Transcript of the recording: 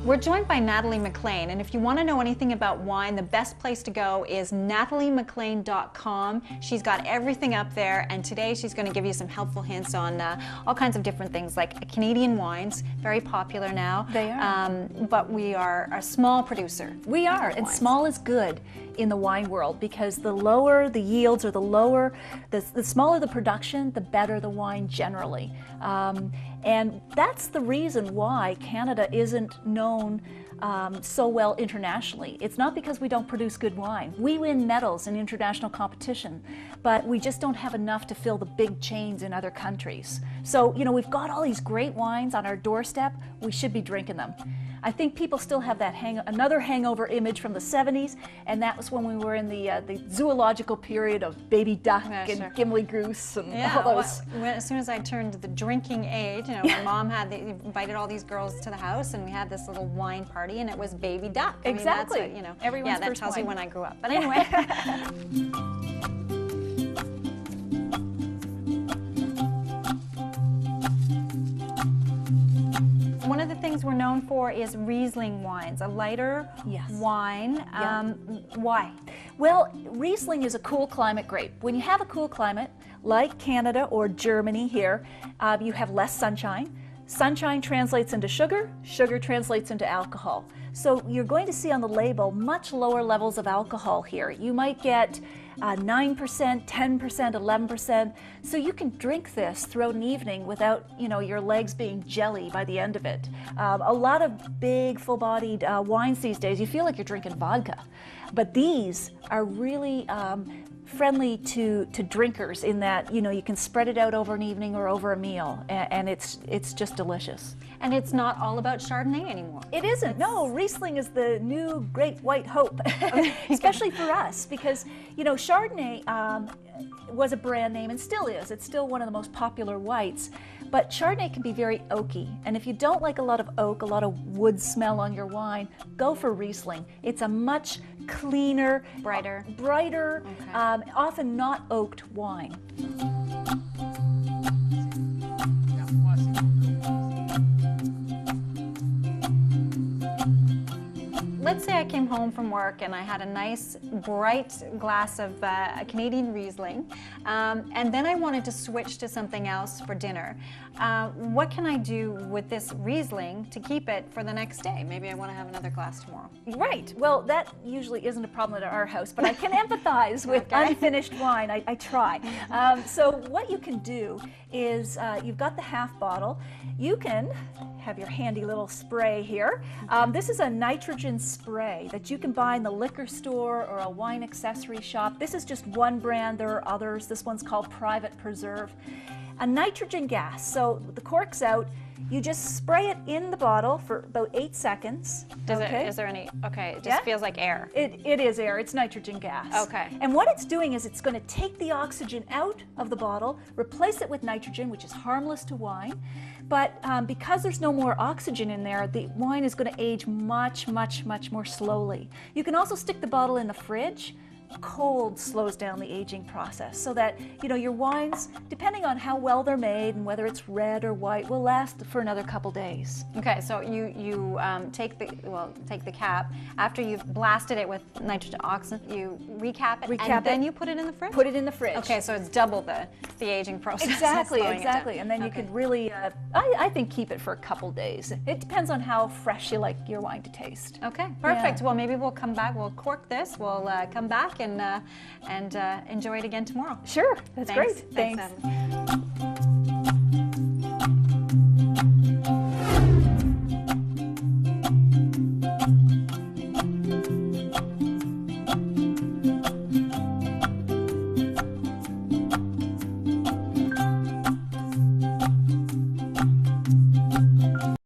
We're joined by Natalie McLean, and if you want to know anything about wine, the best place to go is nataliemclean.com. She's got everything up there, and today she's going to give you some helpful hints on all kinds of different things, like Canadian wines, very popular now. They are. But we are a small producer. We are, and small is good in the wine world, because the lower the yields, or the smaller the production, the better the wine generally. And that's the reason why Canada isn't known so well internationally. It's not because we don't produce good wine. We win medals in international competition, but we just don't have enough to fill the big chains in other countries. So, you know, we've got all these great wines on our doorstep. We should be drinking them. I think people still have that another hangover image from the 70s, and that was when we were in the zoological period of baby duck and Gimli goose and all those. As soon as I turned the drinking age, you know, my mom invited all these girls to the house, and we had this little wine party, and it was baby duck. Exactly. I mean, that's what, you know, everyone's that first tells wine. you when I grew up. But anyway. One of the things we're known for is Riesling wines, a lighter wine. Why? Well, Riesling is a cool climate grape. When you have a cool climate, like Canada or Germany here, you have less sunshine. Sunshine translates into sugar, sugar translates into alcohol. So you're going to see on the label much lower levels of alcohol here. You might get 9%, 10%, 11%. So you can drink this throughout an evening without, you know, your legs being jelly by the end of it. A lot of big, full-bodied wines these days, you feel like you're drinking vodka. But these are really friendly to drinkers in that, you know, you can spread it out over an evening or over a meal, and it's just delicious. And it's not all about Chardonnay anymore. It isn't. No, Riesling is the new great white hope, especially for us, because, you know, Chardonnay was a brand name and still is. It's still one of the most popular whites. But Chardonnay can be very oaky, and if you don't like a lot of oak, a lot of wood smell on your wine, go for Riesling. It's a much cleaner, brighter, often not oaked wine. Let's say I came home from work and I had a nice, bright glass of a Canadian Riesling, and then I wanted to switch to something else for dinner. What can I do with this Riesling to keep it for the next day? Maybe I want to have another glass tomorrow. Right. Well, that usually isn't a problem at our house, but I can empathize with unfinished wine. I try. So what you can do is, you've got the half bottle. You can have your handy little spray here. This is a nitrogen spray that you can buy in the liquor store or a wine accessory shop. This is just one brand. There are others. This one's called Private Preserve. A nitrogen gas. So the cork's out. You just spray it in the bottle for about 8 seconds. Is there any, it just feels like air. It is air, it's nitrogen gas. Okay. And what it's doing is it's going to take the oxygen out of the bottle, replace it with nitrogen, which is harmless to wine. But because there's no more oxygen in there, the wine is going to age much, much, much more slowly. You can also stick the bottle in the fridge. Cold slows down the aging process, so that, you know, your wines, depending on how well they're made and whether it's red or white, will last for another couple days. Okay, so you take the cap after you've blasted it with nitrogen oxide. You recap it, and then you put it in the fridge. Put it in the fridge. Okay, so it's double the aging process. Exactly, and then you could really, I think, keep it for a couple days. It depends on how fresh you like your wine to taste. Okay, perfect. Well, maybe we'll come back. We'll cork this. We'll come back and enjoy it again tomorrow. Sure, that's great. Thanks.